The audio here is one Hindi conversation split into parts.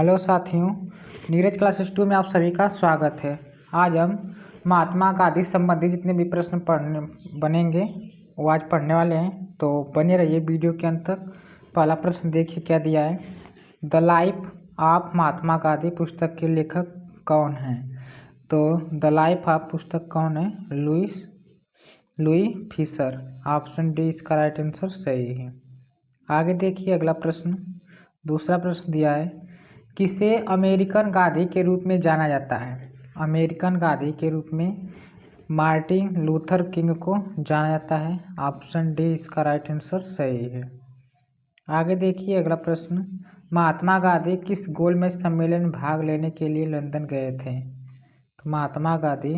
हेलो साथियों, नीरज क्लासेस 2 में आप सभी का स्वागत है। आज हम महात्मा गांधी संबंधी जितने भी प्रश्न बनेंगे वो आज पढ़ने वाले हैं, तो बने रहिए वीडियो के अंत तक। पहला प्रश्न देखिए क्या दिया है। The life of Mahatma Gandhi पुस्तक के लेखक कौन हैं? तो द लाइफ ऑफ पुस्तक कौन है? Louis Fischer. ऑप्शन डी इसका राइट आंसर सही है। आगे देखिए अगला प्रश्न। दूसरा प्रश्न दिया है, किसे अमेरिकन गांधी के रूप में जाना जाता है? अमेरिकन गांधी के रूप में मार्टिन लूथर किंग को जाना जाता है। ऑप्शन डी इसका राइट आंसर सही है। आगे देखिए अगला प्रश्न। महात्मा गांधी किस गोलमेज सम्मेलन में भाग लेने के लिए लंदन गए थे? तो महात्मा गांधी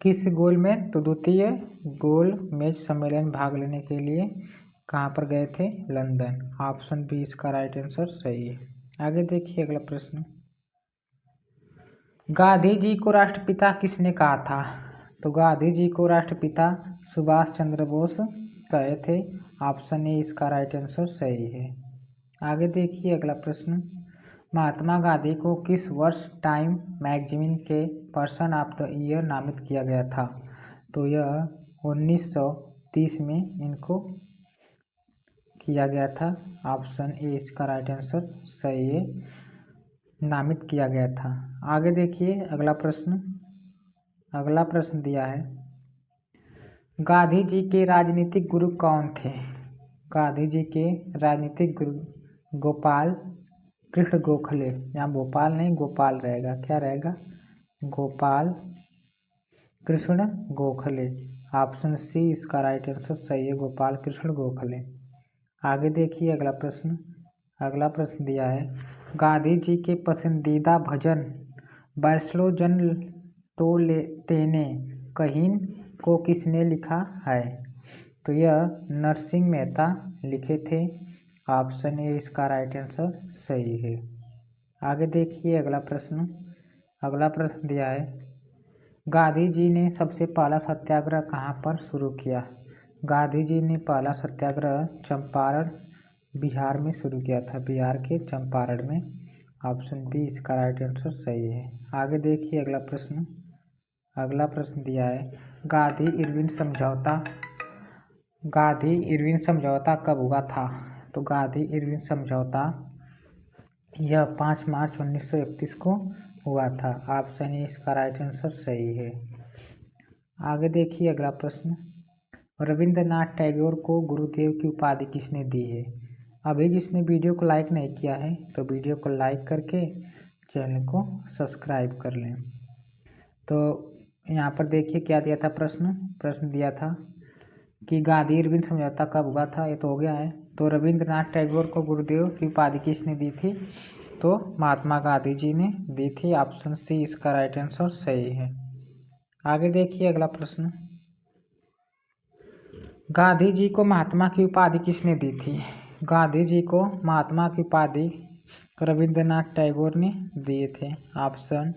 किस गोलमेज तो द्वितीय गोलमेज सम्मेलन में भाग लेने के लिए कहाँ पर गए थे? लंदन। ऑप्शन बी इसका राइट आंसर सही है। आगे देखिए अगला प्रश्न। गांधी जी को राष्ट्रपिता किसने कहा था? तो गांधी जी को राष्ट्रपिता सुभाष चंद्र बोस कहे थे। ऑप्शन ए इसका राइट आंसर सही है। आगे देखिए अगला प्रश्न। महात्मा गांधी को किस वर्ष टाइम मैगजीन के पर्सन ऑफ द ईयर नामित किया गया था? तो यह 1930 में इनको किया गया था। ऑप्शन ए इसका राइट आंसर सही है, नामित किया गया था। आगे देखिए अगला प्रश्न। अगला प्रश्न दिया है, गांधी जी के राजनीतिक गुरु कौन थे? गांधी जी के राजनीतिक गुरु गोपाल कृष्ण गोखले। यहाँ भोपाल नहीं गोपाल रहेगा, क्या रहेगा? गोपाल कृष्ण गोखले। ऑप्शन सी इसका राइट आंसर सही है, गोपाल कृष्ण गोखले। आगे देखिए अगला प्रश्न। अगला प्रश्न दिया है, गांधी जी के पसंदीदा भजन बैसलो जन तो तेने कहीन को किसने लिखा है? तो यह नरसिंह मेहता लिखे थे। ऑप्शन ए इसका राइट आंसर सही है। आगे देखिए अगला प्रश्न। अगला प्रश्न दिया है, गांधी जी ने सबसे पहला सत्याग्रह कहाँ पर शुरू किया? गांधी जी ने पहला सत्याग्रह चंपारण बिहार में शुरू किया था, बिहार के चंपारण में। ऑप्शन बी इसका राइट आंसर सही है। आगे देखिए अगला प्रश्न। अगला प्रश्न दिया है, गांधी इरविन समझौता कब हुआ था? तो गांधी इरविन समझौता यह 5 मार्च 1931 को हुआ था। ऑप्शन ए इसका राइट आंसर सही है। आगे देखिए अगला प्रश्न। रविंद्रनाथ टैगोर को गुरुदेव की उपाधि किसने दी है? अभी जिसने वीडियो को लाइक नहीं किया है तो वीडियो को लाइक करके चैनल को सब्सक्राइब कर लें। तो यहाँ पर देखिए क्या दिया था प्रश्न दिया था कि गांधी इरविन समझौता कब हुआ था, ये तो हो गया है। तो रविंद्रनाथ टैगोर को गुरुदेव की उपाधि किसने दी थी? तो महात्मा गांधी जी ने दी थी। ऑप्शन सी इसका राइट आंसर सही है। आगे देखिए अगला प्रश्न। गांधी जी को महात्मा की उपाधि किसने दी थी? गांधी जी को महात्मा की उपाधि रविंद्रनाथ टैगोर ने दिए थे। ऑप्शन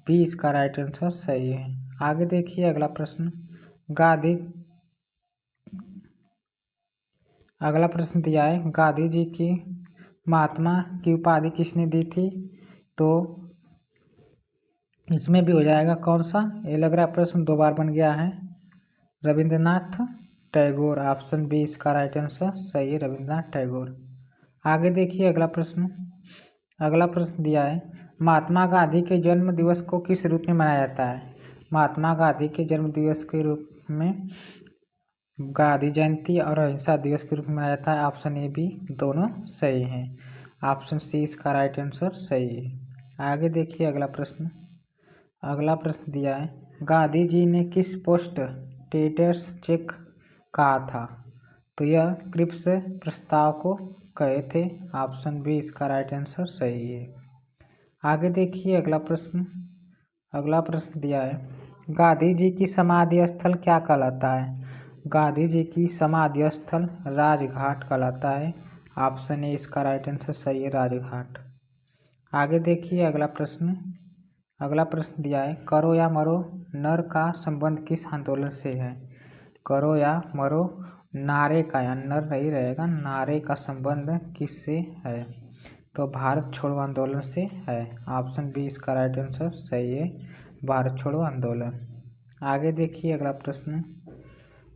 बी इसका राइट आंसर सही है। आगे देखिए अगला प्रश्न। अगला प्रश्न दिया है, गांधी जी की महात्मा की उपाधि किसने दी थी? तो इसमें भी हो जाएगा कौन सा, ये लग रहा है प्रश्न 2 बार बन गया है। रविंद्रनाथ टैगोर। ऑप्शन बी इसका राइट आंसर सही है, रविंद्रनाथ टैगोर। आगे देखिए अगला प्रश्न। अगला प्रश्न दिया है, महात्मा गांधी के जन्म दिवस को किस रूप में मनाया जाता है? महात्मा गांधी के जन्म दिवस के रूप में गांधी जयंती और अहिंसा दिवस के रूप में मनाया जाता है। ऑप्शन ए बी दोनों सही हैं। ऑप्शन सी इसका राइट आंसर सही है। आगे देखिए अगला प्रश्न। अगला प्रश्न दिया है, गांधी जी ने किस पोस्ट टेटर्स चेक कहा था? तो यह क्रिप्स प्रस्ताव को कहे थे। ऑप्शन बी इसका राइट आंसर सही है। आगे देखिए अगला प्रश्न। अगला प्रश्न दिया है, गांधी जी की समाधि स्थल क्या कहलाता है? गांधी जी की समाधि स्थल राजघाट कहलाता है। ऑप्शन ए इसका राइट आंसर सही है, राजघाट। आगे देखिए अगला प्रश्न। अगला प्रश्न दिया है, करो या मरो नर का संबंध किस आंदोलन से है? करो या मरो नारे का, या नर नहीं रहेगा, नारे का संबंध किससे है? तो भारत छोड़ो आंदोलन से है। ऑप्शन बी इसका राइट आंसर सही है, भारत छोड़ो आंदोलन। आगे देखिए अगला प्रश्न,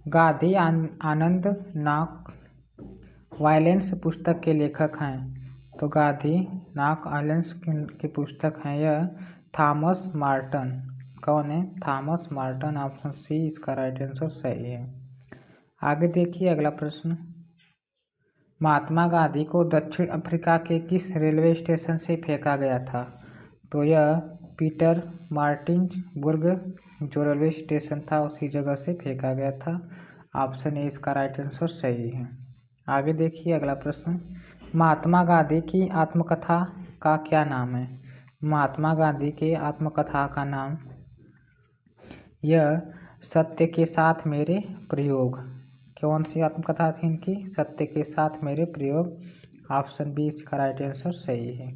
गांधी आनंद नॉक वायलेंस पुस्तक के लेखक हैं। तो गांधी नॉक वायलेंस की पुस्तक हैं यह थॉमस मार्टन। कौन है? Thomas Marton. ऑप्शन सी इसका राइट आंसर सही है। आगे देखिए अगला प्रश्न, महात्मा गांधी को दक्षिण अफ्रीका के किस रेलवे स्टेशन से फेंका गया था? तो यह पीटर मार्टिन्सबर्ग जो रेलवे स्टेशन था उसी जगह से फेंका गया था। ऑप्शन ए इसका राइट आंसर सही है। आगे देखिए अगला प्रश्न, महात्मा गांधी की आत्मकथा का क्या नाम है? महात्मा गांधी के आत्मकथा का नाम यह सत्य के साथ मेरे प्रयोग। कौन सी आत्मकथा थी इनकी? सत्य के साथ मेरे प्रयोग। ऑप्शन बी इसका राइट आंसर सही है।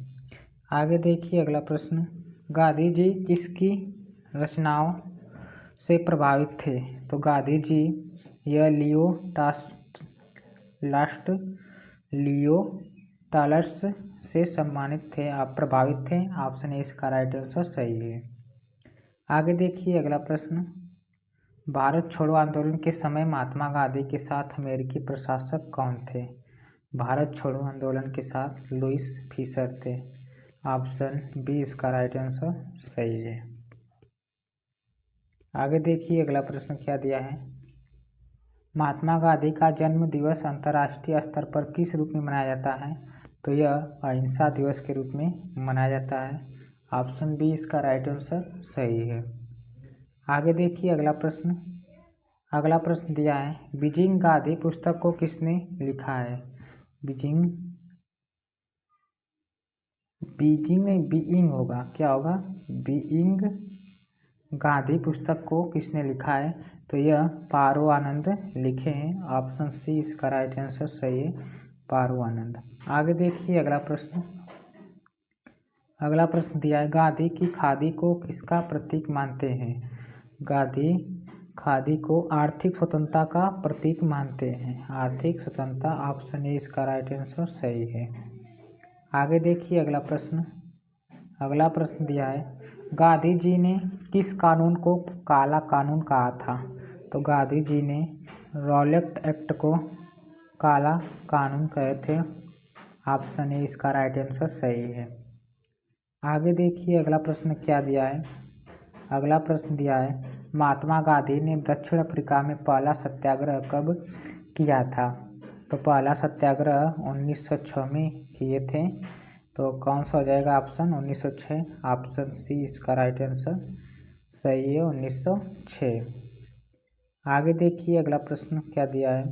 आगे देखिए अगला प्रश्न, गांधी जी किसकी रचनाओं से प्रभावित थे? तो गांधी जी यह लियो टालस्ट से सम्मानित थे, आप प्रभावित थे। ऑप्शन ए इसका राइट आंसर सही है। आगे देखिए अगला प्रश्न, भारत छोड़ो आंदोलन के समय महात्मा गांधी के साथ अमेरिकी प्रशासक कौन थे? भारत छोड़ो आंदोलन के साथ लुईस फिशर थे। ऑप्शन बी इसका राइट आंसर सही है। आगे देखिए अगला प्रश्न क्या दिया है, महात्मा गांधी का जन्म दिवस अंतर्राष्ट्रीय स्तर पर किस रूप में मनाया जाता है? तो यह अहिंसा दिवस के रूप में मनाया जाता है। ऑप्शन बी इसका राइट आंसर सही है। आगे देखिए अगला प्रश्न दिया है, बीजिंग गांधी पुस्तक को किसने लिखा है? बीइंग होगा, क्या होगा? बीइंग गांधी पुस्तक को किसने लिखा है? तो यह पारो आनंद लिखे हैं। ऑप्शन सी इसका राइट आंसर सही है, पारो आनंद। आगे देखिए अगला प्रश्न दिया है, गांधी की खादी को किसका प्रतीक मानते हैं? गांधी खादी को आर्थिक स्वतंत्रता का प्रतीक मानते हैं, आर्थिक स्वतंत्रता। ऑप्शन ए इसका राइट आंसर सही है। आगे देखिए अगला प्रश्न दिया है, गांधी जी ने किस कानून को काला कानून कहा था? तो गांधी जी ने रॉलेट एक्ट को काला कानून कहे थे। ऑप्शन ए इसका राइट आंसर सही है। आगे देखिए अगला प्रश्न क्या दिया है, अगला प्रश्न दिया है, महात्मा गांधी ने दक्षिण अफ्रीका में पहला सत्याग्रह कब किया था? तो पहला सत्याग्रह 1906 में किए थे। तो कौन सा हो जाएगा ऑप्शन? 1906। ऑप्शन सी इसका राइट आंसर सही है, 1906। आगे देखिए अगला प्रश्न क्या दिया है,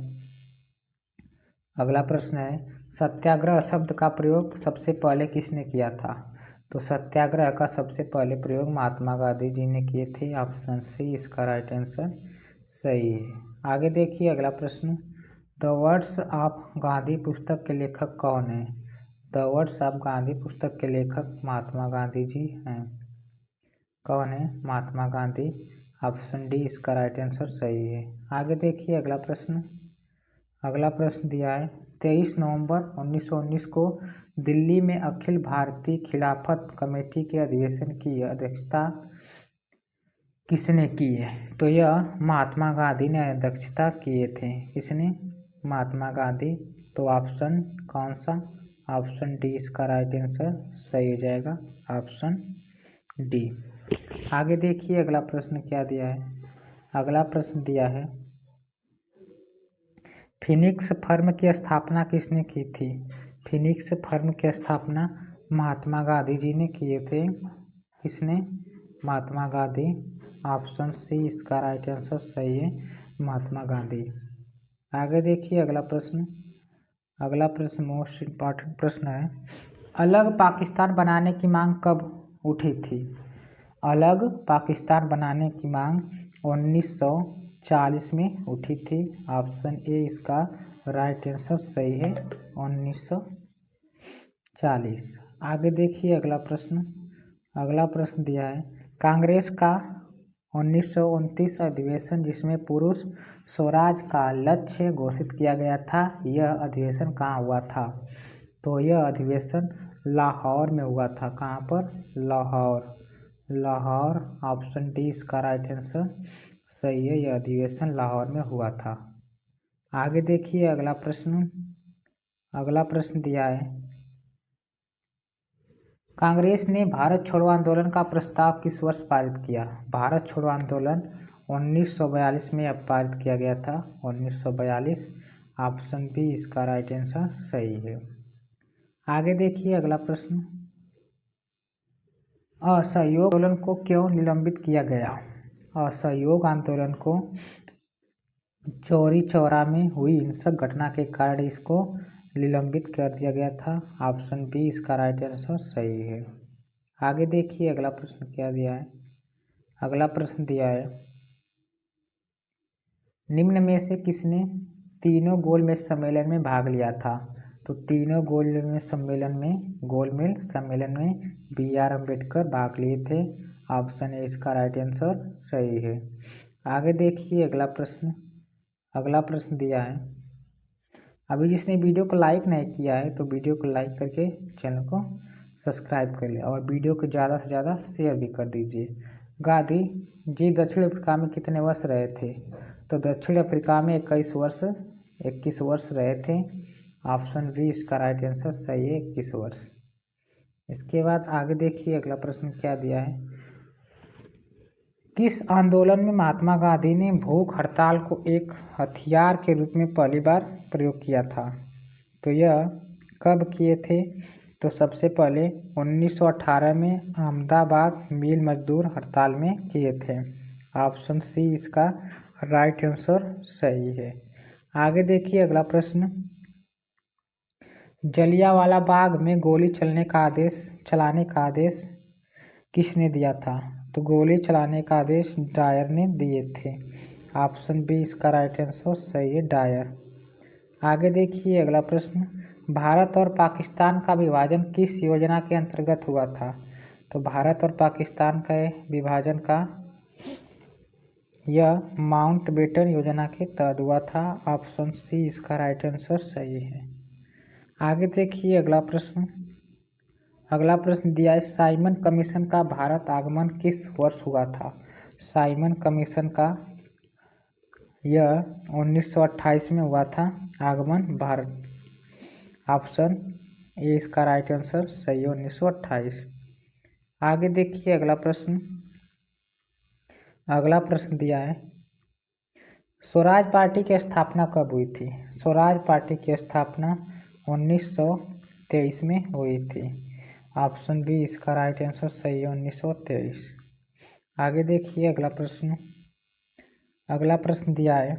अगला प्रश्न है, सत्याग्रह शब्द का प्रयोग सबसे पहले किसने किया था? तो सत्याग्रह का सबसे पहले प्रयोग महात्मा गांधी जी ने किए थे। ऑप्शन सी इसका राइट आंसर सही है। आगे देखिए अगला प्रश्न, द वर्ड्स ऑफ गांधी पुस्तक के लेखक कौन है? द वर्ड्स ऑफ गांधी पुस्तक के लेखक महात्मा गांधी जी हैं। कौन है? महात्मा गांधी। ऑप्शन डी इसका राइट आंसर सही है। आगे देखिए अगला प्रश्न दिया है, 23 नवंबर 1919 को दिल्ली में अखिल भारतीय खिलाफत कमेटी के अधिवेशन की अध्यक्षता किसने की है? तो यह महात्मा गांधी ने अध्यक्षता किए थे। किसने? महात्मा गांधी। तो ऑप्शन कौन सा? ऑप्शन डी इसका राइट आंसर सही हो जाएगा, ऑप्शन डी। आगे देखिए अगला प्रश्न क्या दिया है, अगला प्रश्न दिया है, फिनिक्स फर्म की स्थापना किसने की थी? फिनिक्स फर्म की स्थापना महात्मा गांधी जी ने किए थे। किसने? महात्मा गांधी। ऑप्शन सी इसका राइट आंसर सही है, महात्मा गांधी। आगे देखिए अगला प्रश्न मोस्ट इम्पॉर्टेंट प्रश्न है, अलग पाकिस्तान बनाने की मांग कब उठी थी? अलग पाकिस्तान बनाने की मांग 1940 में उठी थी। ऑप्शन ए इसका राइट आंसर सही है, 1940। आगे देखिए अगला प्रश्न दिया है, कांग्रेस का 1929 अधिवेशन जिसमें पुरुष स्वराज का लक्ष्य घोषित किया गया था, यह अधिवेशन कहाँ हुआ था? तो यह अधिवेशन लाहौर में हुआ था। कहाँ पर? लाहौर। लाहौर, ऑप्शन डी इसका राइट आंसर सही है। यह अधिवेशन लाहौर में हुआ था। आगे देखिए अगला प्रश्न। अगला प्रश्न दिया है, कांग्रेस ने भारत छोड़ो आंदोलन का प्रस्ताव किस वर्ष पारित किया? भारत छोड़ो आंदोलन 1942 में पारित किया गया था। 1942, ऑप्शन बी इसका राइट आंसर सही है। आगे देखिए अगला प्रश्न, असहयोग आंदोलन को क्यों निलंबित किया गया? असहयोग आंदोलन को चौरी चौरा में हुई हिंसक घटना के कारण इसको निलंबित कर दिया गया था। ऑप्शन बी इसका राइट आंसर सही है। आगे देखिए अगला प्रश्न क्या दिया है। अगला प्रश्न दिया है, निम्न में से किसने तीनों गोलमेज सम्मेलन में भाग लिया था? तो तीनों गोलमेज सम्मेलन में बी.आर. अम्बेडकर भाग लिए थे। ऑप्शन ए इसका राइट आंसर सही है। आगे देखिए अगला प्रश्न। अगला प्रश्न दिया है, अभी जिसने वीडियो को लाइक नहीं किया है तो वीडियो को लाइक करके चैनल को सब्सक्राइब कर ले और वीडियो को ज़्यादा से ज़्यादा शेयर भी कर दीजिए। गांधी जी दक्षिण अफ्रीका में कितने वर्ष रहे थे? तो दक्षिण अफ्रीका में 21 वर्ष रहे थे। ऑप्शन बी इसका राइट आंसर सही है, 21 वर्ष। इसके बाद आगे देखिए अगला प्रश्न क्या दिया है, किस आंदोलन में महात्मा गांधी ने भूख हड़ताल को एक हथियार के रूप में पहली बार प्रयोग किया था? तो यह कब किए थे? तो सबसे पहले 1918 में अहमदाबाद मिल मजदूर हड़ताल में किए थे। ऑप्शन सी इसका राइट आंसर सही है। आगे देखिए अगला प्रश्न, जलियांवाला बाग में गोली चलाने का आदेश किसने दिया था? तो गोली चलाने का आदेश डायर ने दिए थे। ऑप्शन बी इसका राइट आंसर सही है, डायर। आगे देखिए अगला प्रश्न, भारत और पाकिस्तान का विभाजन किस योजना के अंतर्गत हुआ था? तो भारत और पाकिस्तान के विभाजन का यह माउंटबेटन योजना के तहत हुआ था। ऑप्शन सी इसका राइट आंसर सही है। आगे देखिए अगला प्रश्न। अगला प्रश्न दिया है, साइमन कमीशन का भारत आगमन किस वर्ष हुआ था? साइमन कमीशन का यह 1928 में हुआ था आगमन भारत। ऑप्शन ए इसका राइट आंसर सही है, 1928। आगे देखिए अगला प्रश्न। अगला प्रश्न दिया है, स्वराज पार्टी की स्थापना कब हुई थी? स्वराज पार्टी की स्थापना 1923 में हुई थी। ऑप्शन बी इसका राइट आंसर सही है, 1923। आगे देखिए अगला प्रश्न। अगला प्रश्न दिया है,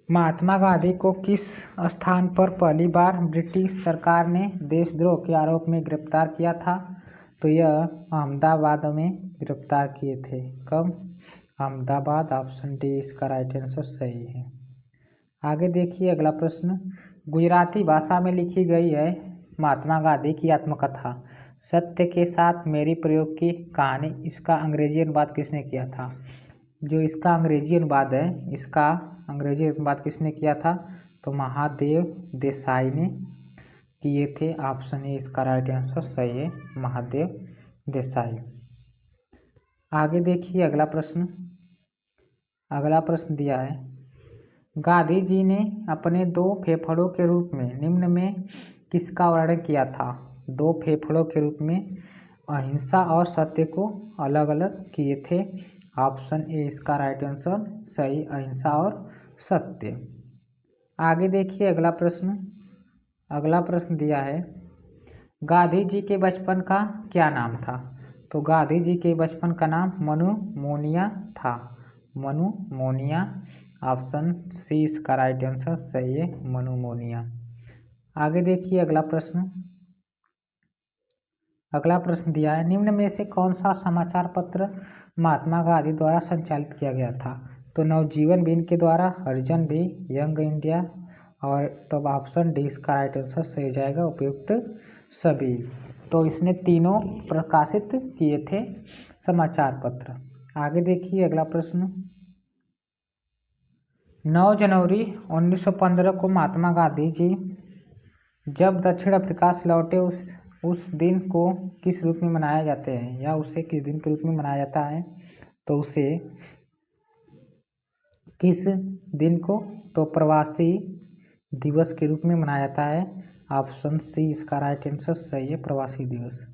महात्मा गांधी को किस स्थान पर पहली बार ब्रिटिश सरकार ने देशद्रोह के आरोप में गिरफ्तार किया था? तो यह अहमदाबाद में गिरफ्तार किए थे। कब? अहमदाबाद। ऑप्शन डी इसका राइट आंसर सही है। आगे देखिए अगला प्रश्न, गुजराती भाषा में लिखी गई है महात्मा गांधी की आत्मकथा सत्य के साथ मेरी प्रयोग की कहानी, इसका अंग्रेजी अनुवाद किसने किया था? जो इसका अंग्रेजी अनुवाद है, इसका अंग्रेजी अनुवाद किसने किया था? तो महादेव देसाई ने किए थे। ऑप्शन ए इसका राइट आंसर सही है, महादेव देसाई। आगे देखिए अगला प्रश्न। अगला प्रश्न दिया है, गांधी जी ने अपने दो फेफड़ों के रूप में निम्न में किसका वर्णन किया था? दो फेफड़ों के रूप में अहिंसा और सत्य को अलग अलग किए थे। ऑप्शन ए इसका राइट आंसर सही, अहिंसा और सत्य। आगे देखिए अगला प्रश्न। अगला प्रश्न दिया है, गांधी जी के बचपन का क्या नाम था? तो गांधी जी के बचपन का नाम मनु मोनिया था। मनु मोनिया। ऑप्शन सी इसका राइट आंसर सही है, मनु मोनिया। आगे देखिए अगला प्रश्न। अगला प्रश्न दिया है, निम्न में से कौन सा समाचार पत्र महात्मा गांधी द्वारा संचालित किया गया था? तो नवजीवन भी इनके द्वारा, हरिजन भी, यंग इंडिया और तब ऑप्शन डी इसका राइट आंसर सही हो जाएगा, उपयुक्त सभी। तो इसने तीनों प्रकाशित किए थे समाचार पत्र। आगे देखिए अगला प्रश्न। 9 जनवरी 1915 को महात्मा गांधी जी जब दक्षिण अफ्रीका से लौटे उस दिन को किस रूप में मनाए जाते हैं या उसे किस दिन के रूप में मनाया जाता है, तो उसे किस दिन को तो प्रवासी दिवस के रूप में मनाया जाता है। ऑप्शन सी इसका राइट आंसर सही है, प्रवासी दिवस।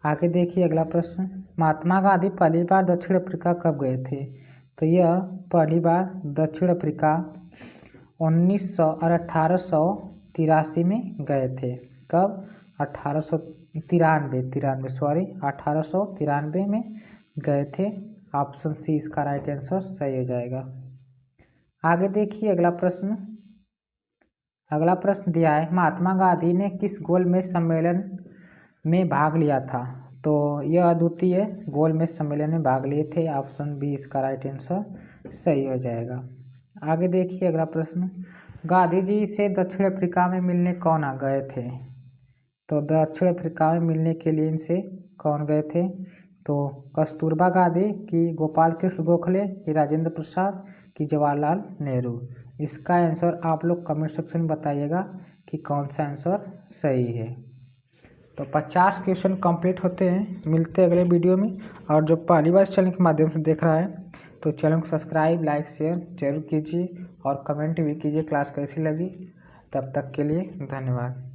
आगे देखिए अगला प्रश्न, महात्मा गांधी पहली बार दक्षिण अफ्रीका कब गए थे? तो यह पहली बार दक्षिण अफ्रीका 1883 में गए थे। कब? 1893 में गए थे। ऑप्शन सी इसका राइट आंसर सही हो जाएगा। आगे देखिए अगला प्रश्न दिया है, महात्मा गांधी ने किस गोलमेज सम्मेलन में भाग लिया था? तो यह द्वितीय गोलमेज सम्मेलन में भाग लिए थे। ऑप्शन बी इसका राइट आंसर सही हो जाएगा। आगे देखिए अगला प्रश्न, गांधी जी से दक्षिण अफ्रीका में मिलने कौन आ गए थे? तो दक्षिण अफ्रीका में मिलने के लिए इनसे कौन गए थे? तो कस्तूरबा गांधी की गोपाल कृष्ण गोखले की राजेंद्र प्रसाद की जवाहरलाल नेहरू। इसका आंसर आप लोग कमेंट सेक्शन में बताइएगा कि कौन सा आंसर सही है। तो 50 क्वेश्चन कंप्लीट होते हैं। मिलते हैं अगले वीडियो में। और जो पहली बार इस चैनल के माध्यम से देख रहा है तो चैनल को सब्सक्राइब, लाइक, शेयर जरूर कीजिए और कमेंट भी कीजिए क्लास कैसी लगी। तब तक के लिए धन्यवाद।